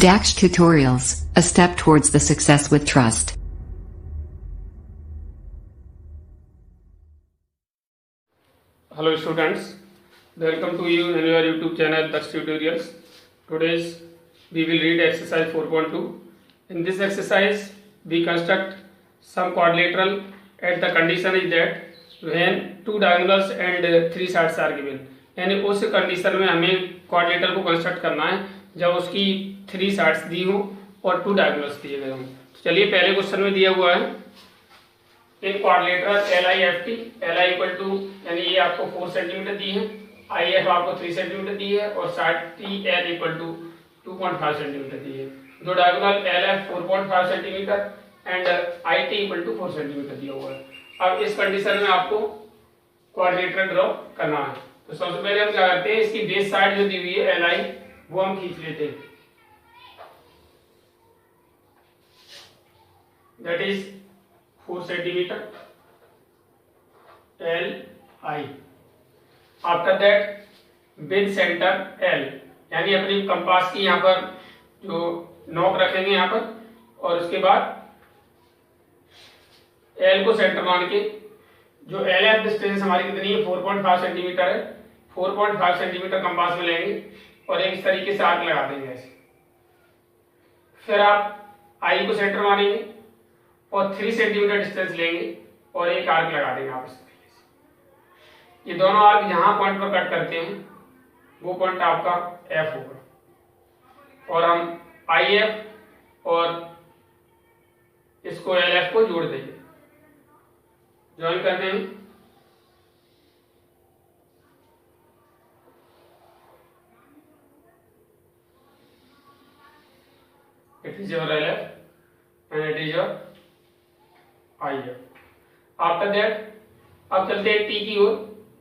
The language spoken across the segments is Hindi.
Dax Tutorials, a step towards the success with trust. Hello students, welcome to you in your YouTube channel Dax Tutorials. Today we will read exercise 4.2. In this exercise we construct some quadrilateral and the condition is that when two diagonals and three sides are given. यानी उस कंडीशन में हमें क्वाड्रिलेटरल को कंस्ट्रक्ट करना है जब उसकी थ्री साइड्स दी हो और टू डायगोनल्स दिए गए हों। तो चलिए पहले क्वेश्चन में दिया हुआ है in quadrilateral LIFT LI equal to यानी ये आपको 4 सेंटीमीटर दी है, IF आपको 3 सेंटीमीटर दी है और side TL equal to 2.5 centimetre दी है। दो diagonal LF 4.5 centimetre and IT equal to 4 centimetre दिया हुआ है। अब इस कंडीशन में आपको क्वाड्रिलेटरल ड्रॉ करना है। तो सबसे पहले हम क्या करते हैं, इसकी बेस साइड जो दी हुई है LI वो हम खींच लेते हैं, that is 4 centimetre LI। After that with centre L यानी अपनी कंपास की यहाँ पर जो नोक रखेंगे यहाँ पर और उसके बाद L को सेंटर मान के जो LF डिस्टेंस हमारी कितनी है 4.5 सेंटीमीटर है, 4.5 सेंटीमीटर कंपास में लेंगे और एक इस तरीके से आर्क लगा देंगे ऐसे। फिर आप I को सेंटर मानेंगे और 3 सेंटीमीटर डिस्टेंस लेंगे और एक आर्क लगा देंगे आप इस तरीके से। ये दोनों आर्क जहां पॉइंट पर कट करते हैं वो पॉइंट आपका F होगा और हम IF और इसको LF को जोड़ देंगे, ज्वाइन कर देंगे। It is your LF and it is your IF. After that अब चलते हैं T की ओर।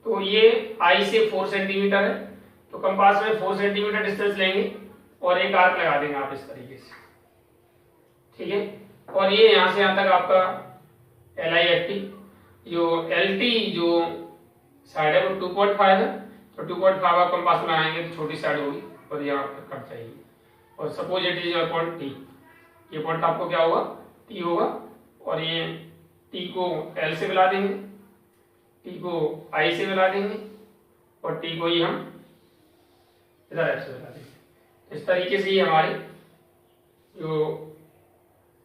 तो ये I से 4 सेंटीमीटर है तो कंपास में 4 सेंटीमीटर डिस्टेंस लेंगे और एक आर्क लगा देंगे आप इस तरीके से, ठीक है। और ये यहाँ से यहाँ तक आपका LIFT, जो LT जो साइड है वो 2.5 है तो 2.5 आप कंपास में आएंगे तो छोटी साइड होगी और यहाँ पर कट जाएगी। और suppose it is your point T, ये पॉइंट आपको क्या होगा T होगा और ये T को L से मिला देंगे, T को I से मिला देंगे और T को ही हम इधर F से मिला देंगे। इस तरीके से ये हमारी जो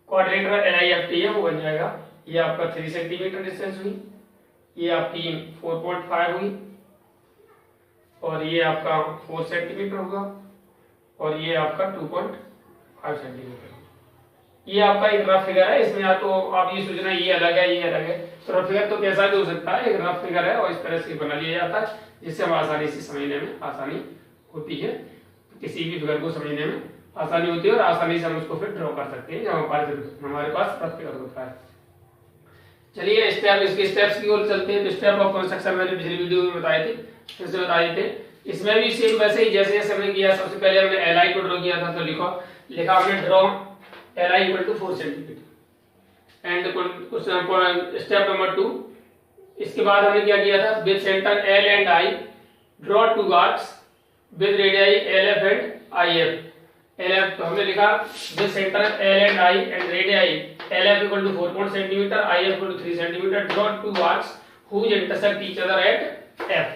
क्वाड्रिलेटरल LIFT है वो बन जाएगा। ये आपका 3 सेंटीमीटर डिस्टेंस हुई, ये आपकी 4.5 हुई और ये आपका 4 सेंटीमीटर होगा और ये आपका 2.5 सेंटीमीटर। ये आपका एक रफ फिगर है, इसमें या तो आप ये सोचना ये अलग है ये अलग है, तो रफ फिगर तो कैसा भी हो सकता है, एक रफ फिगर है और इस तरह से बना लिया जाता है जिससे हम आसानी से समझने में आसानी होती है। किसी भी फिगर को समझने में आसानी होती है और आसानी से हम उसको फिर ड्रॉ कर सकते हैं जब हमारे पास रफ फिगर होता है। चलिए स्टेप इसके स्टेप्स की ओर चलते हैं। तो स्टेप ऑफ कंस्ट्रक्शन मैंने पिछली वीडियो में बताए थे, फिर से बताए थे। इसमें भी सेम वैसे ही जैसे जैसे हमने किया, सबसे पहले हमने LI को ड्रॉ किया था तो लिखा हमने draw LI equal to 4 centimetre and step number 2। इसके बाद हमने क्या किया था, with centre L and I draw two arcs with radii LF and IF। LF तो हमने लिखा with centre L and I and radii LF equal to 4 centimetre, IF equal to 3 centimetre, draw two arcs whose intersect each other at F,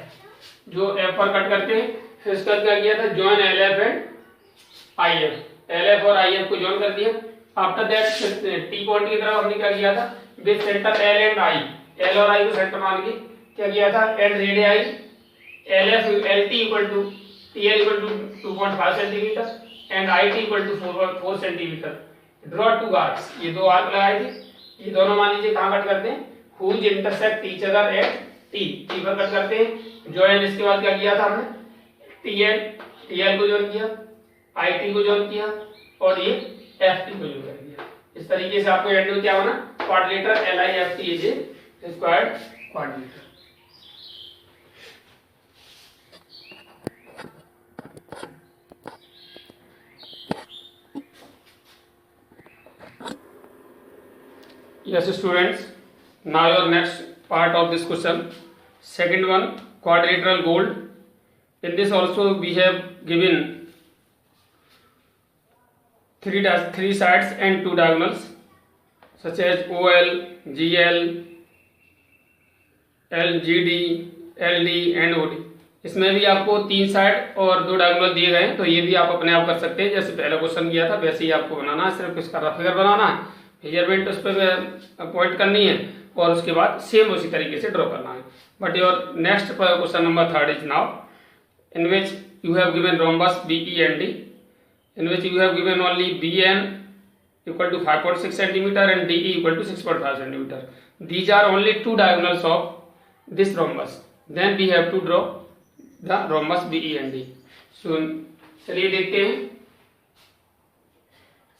जो F पर कट करते हैं। फिर इसका क्या किया था, join LF and IF, LF और IF को जॉइन कर दिया। आफ्टर दैट T पॉइंट की तरफ हमने क्या किया था, with centre L and I, L और I को सेंटर मान के क्या किया था, and radii LF LT equal to TL equal to 2.5 centimetre and IT equal to 4 centimetre, draw two arcs. ये दो आर्क लगाए थे, ये दोनों मान लीजिए कहाँ कट करते हैं, whose intersect each other at T पर कट करते हैं। जॉइन इसके बाद क्या किया था हमने, TL को जॉइन किया, IT को जॉइन किया और ये FT को जॉइन कर दिया। इस तरीके से आपको एंड में क्या होना, quadrilateral LIFT is a squared quadrilateral. Yes students, now your next part of this question, second one, quadrilateral gold. In this also we have given three sides and two diagonals such as OL, GL, LGD, LD and OD। इसमें भी आपको 3 साइड और 2 डायगोनल दिए गए हैं, तो ये भी आप अपने आप कर सकते हैं। जैसे पहला क्वेश्चन किया था वैसे ही आपको बनाना है, सिर्फ इसका रफ फिगर बनाना है, मेजरमेंट उस पर पॉइंट करनी है और उसके बाद सेम उसी तरीके से ड्रॉ करना है। But your next question number 3 is now in which you have given rhombus BE and D, in which you have given only BN equal to 5.6 centimeter and DE equal to 6.5 centimeter. These are only 2 diagonals of this rhombus. Then we have to draw the rhombus BE and D. So चलिए देखते हैं।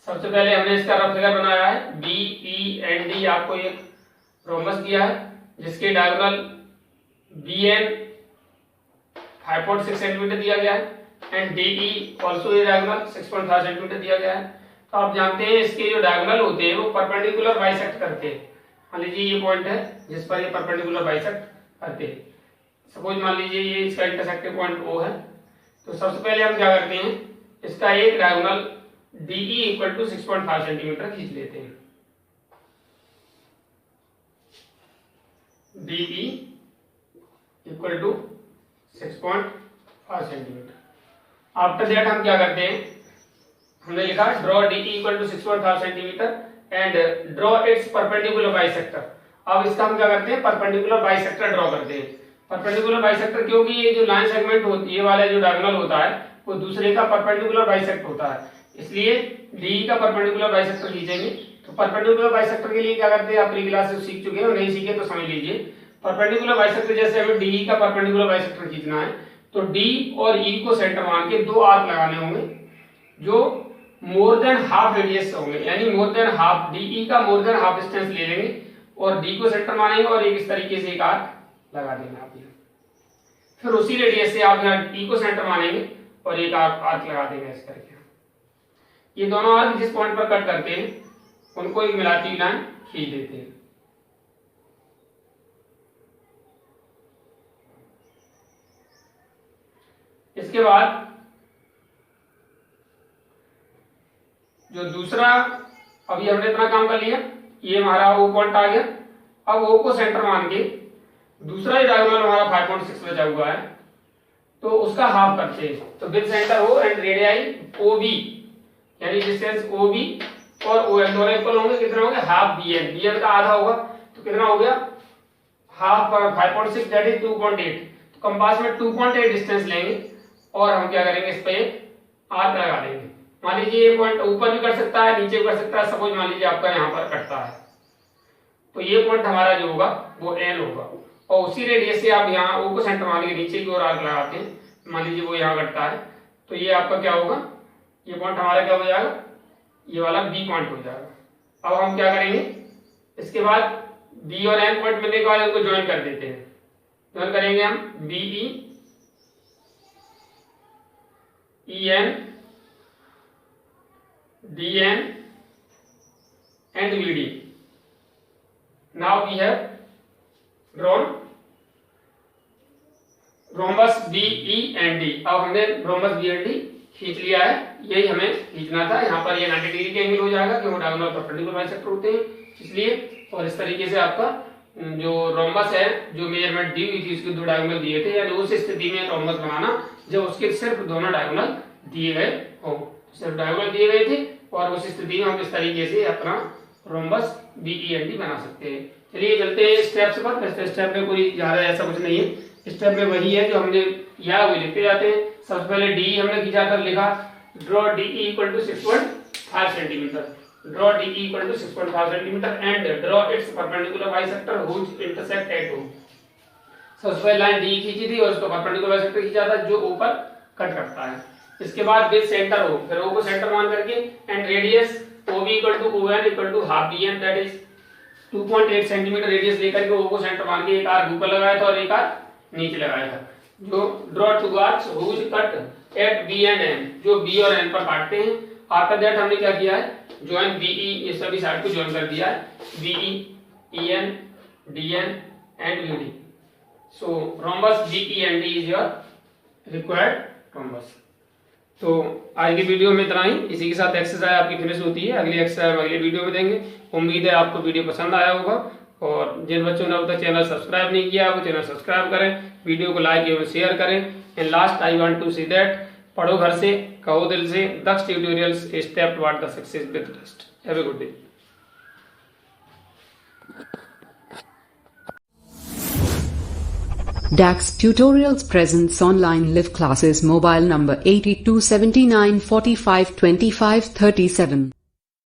सबसे पहले हमने इसका रफ फिगर बनाया है। BE and D आपको एक रोम्बस दिया है जिसके डायगोनल BN 5.6 सेंटीमीटर दिया गया है एंड DE ऑल्सो ये डायगोनल 6.5 सेंटीमीटर दिया गया है। तो आप जानते हैं इसके जो डायगोनल होते हैं वो परपेंडिकुलर बाइसेक्ट करते हैं। मान लीजिए ये पॉइंट है जिस पर ये परपेंडिकुलर बाइसेक्ट करते हैं। सपोज मान लीजिए ये इसका इंटरसेक्टिंग पॉइंट O है, तो सबसे पहले हम क्या करते हैं, इसका एक diagonal DE equal to 6.5 centimetre खींच लेते हैं। DE equal to 6.5 centimetre. After that हम क्या करते हैं, हमने लिखा draw DE equal to 6.5 centimetre and draw its perpendicular bisector. अब इसका हम क्या करते हैं, परपेंडिकुलर बाइसेक्टर ड्रॉ करते हैं। परपेंडिकुलर बाइसेक्टर क्योंकि ये जो लाइन सेगमेंट होती है, ये वाला जो डायगोनल होता है वो दूसरे का परपेंडिकुलर बाइसेक्ट होता है, इसलिए DE का परपेंडिकुलर बाइसेक्टर खींचेंगे। तो परपेंडिकुलर बाइसेक्टर के लिए क्या करते हैं, आप प्री क्लास से सीख चुके हैं, नहीं सीखे तो समझ लीजिए। परपेंडिकुलर बाइसेक्टर जैसे हमें DE का परपेंडिकुलर बाइसेक्टर खींचना है तो D और E को सेंटर मान के 2 आर्क लगाने होंगे जो मोर देन हाफ रेडियस होंगे, यानी मोर देन हाफ, DE का मोर देन हाफ डिस्टेंस ले लेंगे और D को सेंटर मानेंगे और एक इस तरीके से एक आर्क लगा देंगे आप यहाँ। फिर उसी रेडियस से आप यहाँ E को सेंटर मानेंगे और एक आर्क लगा देंगे इस करके। ये दोनों आर्क जिस पॉइंट पर कट करते हैं उनको एक मिलाती हुई लाइन खींच देते हैं। इसके बाद जो दूसरा, अभी हमने इतना काम कर लिया, ये हमारा O पॉइंट आ गया। अब O को सेंटर मान के दूसरा डायगोनल हमारा 5.6 बचा हुआ है तो उसका हाफ करते हैं। तो with centre O and radii OB, यानी डिस्टेंस OB और OM दोनों इक्वल होंगे। कितना होंगे, हाफ BN, BN का आधा होगा तो कितना हो गया, हाफ 5.6 दैट इज 2.8। तो कंपास में 2.8 डिस्टेंस लेंगे और हम क्या करेंगे, इस पे आर्क लगा देंगे। मान लीजिए ये पॉइंट ऊपर भी कर सकता है, नीचे भी कर सकता है। सपोज मान लीजिए आपका यहाँ पर कटता है तो ये पॉइंट हमारा जो होगा वो N होगा और उसी रेडियस से आप यहाँ O को सेंटर मान के नीचे की ओर आर्क लगाते हैं। मान लीजिए वो यहाँ कटता है तो ये आपका क्या होगा, ये पॉइंट हमारा क्या हो जाएगा, ये वाला B पॉइंट हो जाएगा। अब हम क्या करेंगे, इसके बाद B और N पॉइंट मिलने के बाद इनको ज्वाइन कर देते हैं। ज्वाइन करेंगे हम BE EN DN and VD. Now we have drawn rhombus BE and D। अब हमने rhombus BE and D खींच लिया है, यही हमें खींचना था। यहाँ पर ये 90 डिग्री के एंगल हो जाएगा क्योंकि डायगोनल परपेंडिकुलर बाइसेक्टर होते हैं इसलिए। और इस तरीके से आपका जो रोम्बस है, जो मेजरमेंट दी हुई थी उसके 2 डायगोनल दिए थे, यानी उस स्थिति में रोम्बस बनाना जब उसके सिर्फ दोनों डायगोनल दिए गए हो। सिर्फ डायगोनल दिए गए थे और उस स्थिति में हम इस तरीके से अपना रोम्बस BE and D बना सकते हैं। चलिए चलते हैं स्टेप्स पर। स्टेप में कोई ज्यादा ऐसा कुछ नहीं है, स्टेप में वही है जो हमने किया वही लिखते जाते हैं। सबसे पहले DE हमने खींचा कर लिखा, draw DE equal to 6.5 centimetre, draw DE equal to 6.5 centimetre and draw its perpendicular bisector which intersect at O। सबसे पहले लाइन DE खींची थी और उसको परपेंडिकुलर बाइसेक्टर खींचा था जो ऊपर कट करता है। इसके बाद विद सेंटर O, फिर O को सेंटर मान करके and radius OB equal to ON equal to half BN that is 2.8 centimetre radius लेकर के O को सेंटर मान के एक आर्क ऊपर लगाया था और एक आर्क नीचे लगाया था। जो draw 2 arcs which cut at B and N, जो B और N पर काटते हैं। आफ्टर दैट हमने क्या किया है, ज्वाइन BE, ये सभी साइड को ज्वाइन कर दिया है, BE EN DN and VD। So rhombus BE and D is your required rhombus. तो आज की वीडियो में इतना ही। इसी के साथ एक्सरसाइज आपकी फिनिश होती है। अगली एक्सरसाइज हम अगली वीडियो में देंगे। उम्मीद है आपको वीडियो पसंद आया होगा, और जिन बच्चों ने अब तक चैनल सब्सक्राइब नहीं किया वो चैनल सब्सक्राइब करें, वीडियो को लाइक एवं शेयर करें। And last I want to see that, पढ़ो घर से, कहो दिल से, Dax tutorials a step toward the success with trust. Have a good day. Dax Tutorials presents online live classes. Mobile number 8279452537.